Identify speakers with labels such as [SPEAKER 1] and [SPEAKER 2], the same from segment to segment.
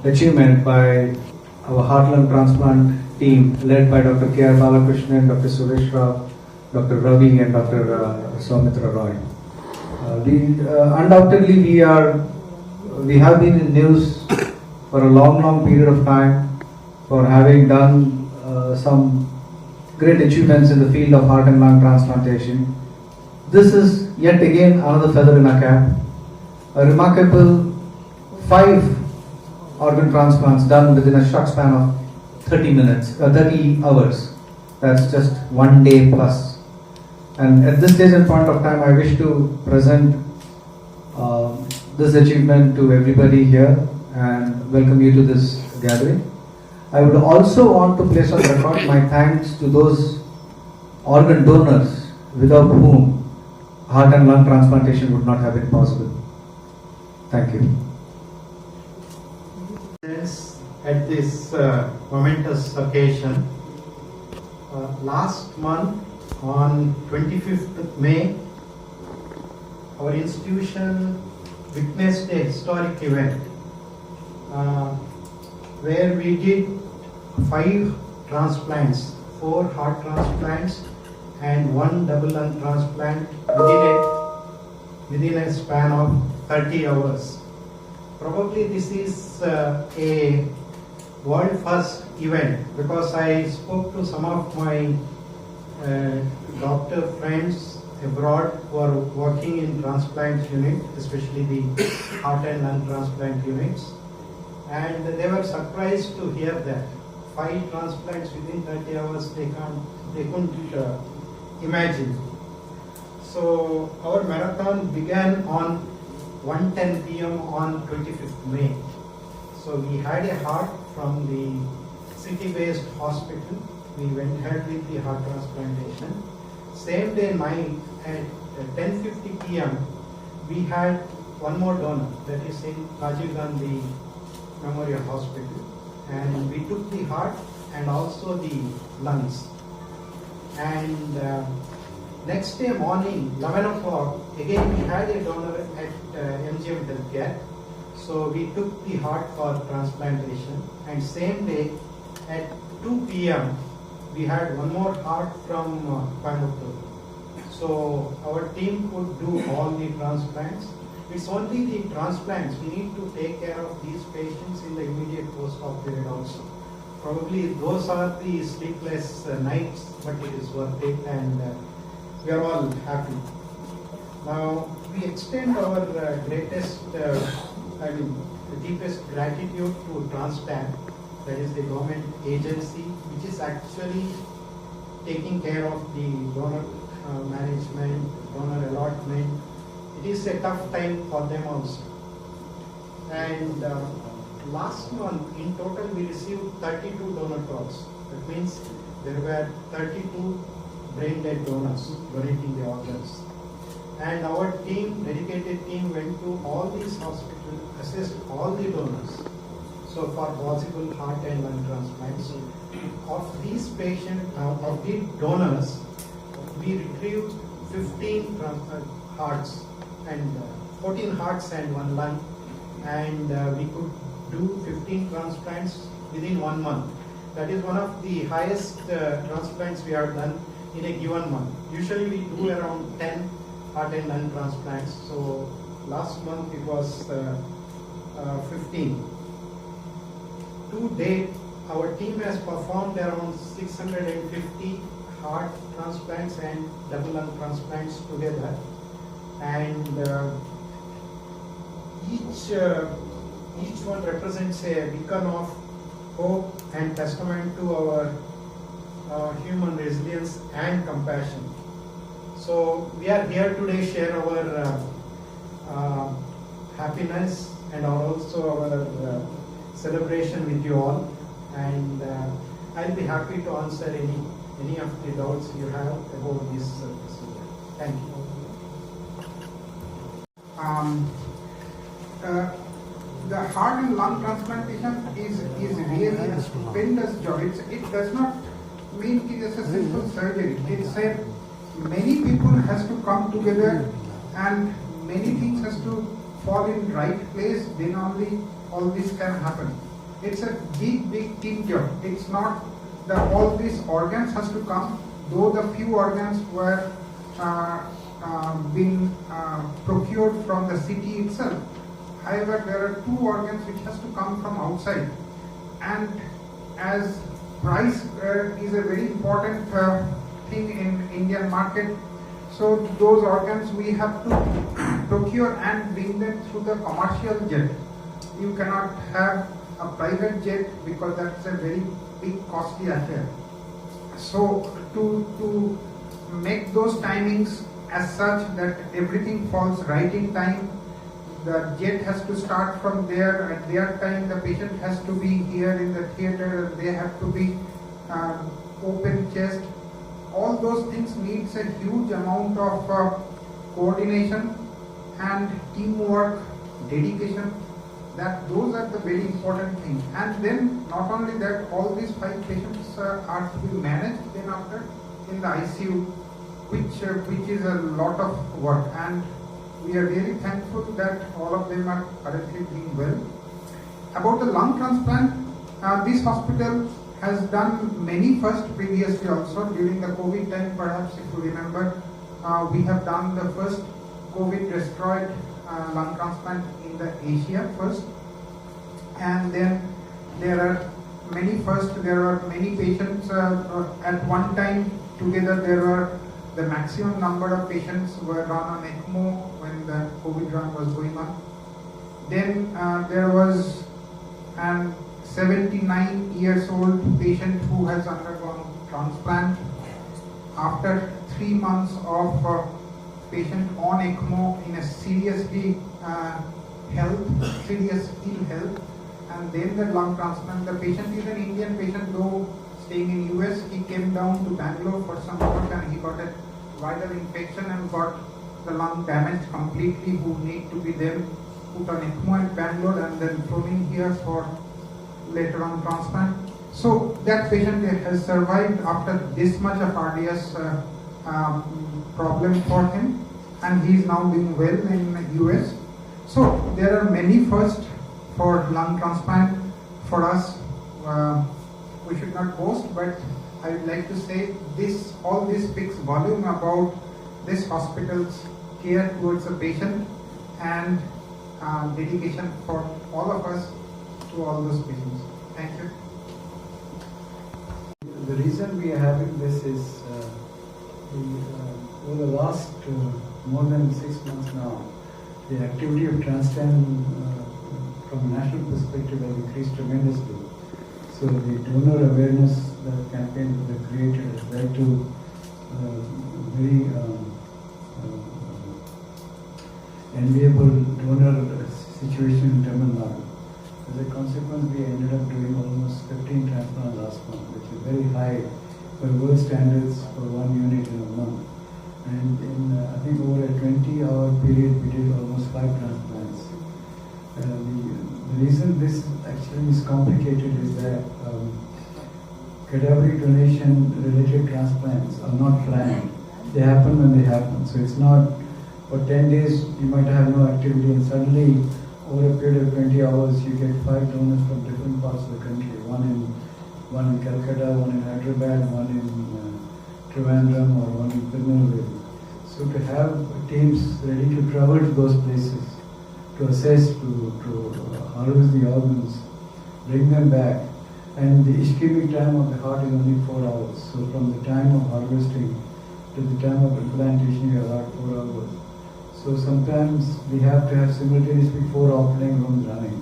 [SPEAKER 1] Achievement by our heart lung transplant team led by Dr. K.R. Balakrishnan, Dr. Suresh Rao, Dr. Ravi and Dr. Soumitra Roy. Undoubtedly we have been in news for a long period of time for having done some great achievements in the field of heart and lung transplantation. This is yet again another feather in our cap. A remarkable 5 organ transplants done within a short span of 30 hours. That's just 1 day plus. And at this stage and point of time, I wish to present this achievement to everybody here and welcome you to this gathering. I would also want to place on record my thanks to those organ donors without whom heart and lung transplantation would not have been possible. Thank you.
[SPEAKER 2] At this momentous occasion, last month on 25th May, our institution witnessed a historic event where we did 5 transplants, 4 heart transplants and 1 double lung transplant within a span of 30 hours. Probably this is a world first event because I spoke to some of my doctor friends abroad who are working in transplant unit, especially the heart and lung transplant units, and they were surprised to hear that 5 transplants within 30 hours they couldn't imagine. So our marathon began on 1:10 p.m. on 25th May. So we had a heart from the city-based hospital. We went ahead with the heart transplantation. Same day night at 10:50 p.m. we had one more donor, that is in Rajiv Gandhi Memorial Hospital, and we took the heart and also the lungs. And next day morning, 11 o'clock, again we had a donor at MGM Healthcare. So we took the heart for transplantation, and same day at 2 p.m. we had one more heart from Coimbatore. So our team could do all the transplants. It's only the transplants. We need to take care of these patients in the immediate post-op period also. Probably those are the sleepless nights, but it is worth it, and we are all happy. Now, we extend our deepest gratitude to Transplant, that is the government agency, which is actually taking care of the donor management, donor allotment. It is a tough time for them also. And last month, in total, we received 32 donor calls. That means there were 32 brain dead donors donating the organs. And our team, dedicated team, went to all these hospitals, assessed all the donors. So for possible heart and lung transplants, of these patients, of the donors, we retrieved 15 hearts and 14 hearts and 1 lung, and we could do 15 transplants within 1 month. That is one of the highest transplants we have done in a given month. Usually we do around 10 heart and lung transplants. So last month it was 15. To date, our team has performed around 650 heart transplants and double lung transplants together. And each one represents a beacon of hope and testament to our human resilience and compassion. So we are here today share our happiness and also our celebration with you all, and I'll be happy to answer any of the doubts you have about this procedure. Thank you.
[SPEAKER 3] The heart and lung transplantation is really a stupendous job. It does not mean it is a simple surgery. It's many people has to come together and many things has to fall in right place, then only all this can happen. It's a big team job. It's not that all these organs has to come, though the few organs were been procured from the city itself. However, there are 2 organs which has to come from outside, and as price is a very important thing in Indian market, so those organs we have to procure and bring them through the commercial jet. You cannot have a private jet because that's a very big costly affair. So to make those timings as such that everything falls right in time, the jet has to start from there. At their time, the patient has to be here in the theater, and they have to be open chest. All those things needs a huge amount of coordination and teamwork, dedication. Those are the very important things. And then not only that, all these 5 patients are to be managed then after in the ICU, which is a lot of work. And we are really thankful that all of them are currently doing well. About the lung transplant, this hospital has done many first previously also. During the COVID time, perhaps if you remember, we have done the first COVID destroyed lung transplant in the Asia first. And then there are many first, there are many patients at one time together. There were the maximum number of patients were run on ECMO when the COVID run was going on. Then there was an 79 years old patient who has undergone transplant. After 3 months of patient on ECMO in a seriously serious ill health, and then the lung transplant. The patient is an Indian patient, though staying in US. He came down to Bangalore for some work and he got a viral infection and got the lung damaged completely, who need to be then put on ECMO at Bangalore and then thrown in here for later on transplant. So that patient has survived after this much of RDS problem for him, and he is now doing well in US. So there are many firsts for lung transplant for us. We should not boast, but I would like to say this. All this speaks volume about this hospital's care towards the patient and dedication for all of us to all those patients. Thank you.
[SPEAKER 1] The reason we are having this is over the last more than 6 months now, the activity of transplant from a national perspective has increased tremendously. So the donor awareness campaign that they created has led to very enviable donor situation in Tamil Nadu. As a consequence, we ended up doing almost 15 transplants last month, which is very high for world standards for one unit in a month. And in I think over a 20-hour period, we did almost 5 transplants. The reason this actually is complicated is that cadaveric donation related transplants are not planned. They happen when they happen. So it's not for 10 days you might have no activity and suddenly over a period of 20 hours you get 5 donors from different parts of the country. One in Calcutta, one in Hyderabad, one in Trivandrum, or one in Tirunelveli. So to have teams ready to travel to those places, to assess, to harvest the organs, bring them back, and the ischemic time of the heart is only 4 hours. So from the time of harvesting to the time of implantation, you have 4 hours. So sometimes we have to have simultaneously 4 operating rooms running.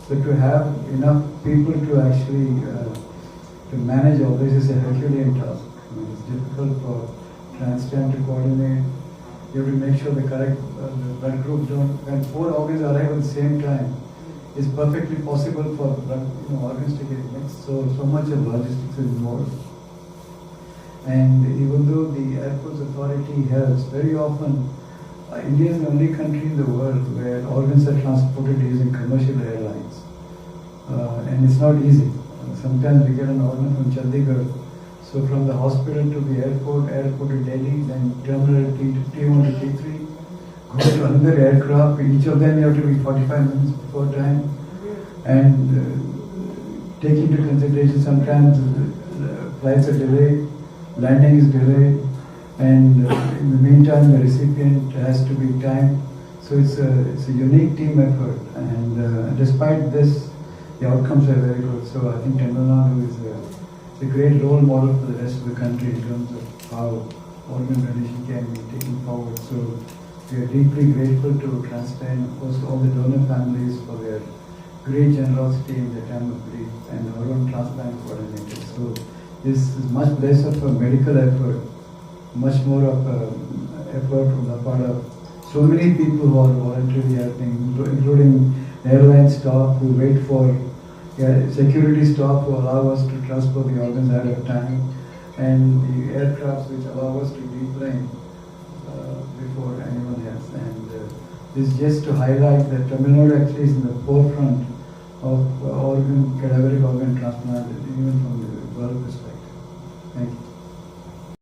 [SPEAKER 1] So to have enough people to actually to manage all this is a Herculean task. I mean, it's difficult for transplant to coordinate. You have to make sure the correct blood groups don't. When 4 organs arrive at the same time, it's perfectly possible for organs to get mixed. So much of logistics is involved. And even though the Airports Authority helps, very often India is the only country in the world where organs are transported using commercial airlines. And it's not easy. Sometimes we get an organ from Chandigarh. So from the hospital to the airport to Delhi, then terminal T1 to T3,
[SPEAKER 4] go to another aircraft. Each of them you have to be 45 minutes before time, and take into consideration sometimes flights are delayed, landing is delayed, and in the meantime the recipient has to be timed. So it's a unique team effort, and despite this, the outcomes are very good. So I think Tamil Nadu is a great role model for the rest of the country in terms of how organ donation can be taken forward. So we are deeply grateful to Transplant, of course, all the donor families for their great generosity in the time of grief, and our own transplant coordinators. So this is much less of a medical effort, much more of an effort from the part of so many people who are voluntarily helping, including airline staff who wait for security staff who allow us to transport the organs ahead of time, and the aircrafts which allow us to deplane before anyone else. And this is just to highlight that Tamil Nadu actually is in the forefront of cadaveric organ transplant, even from the world perspective. Thank you.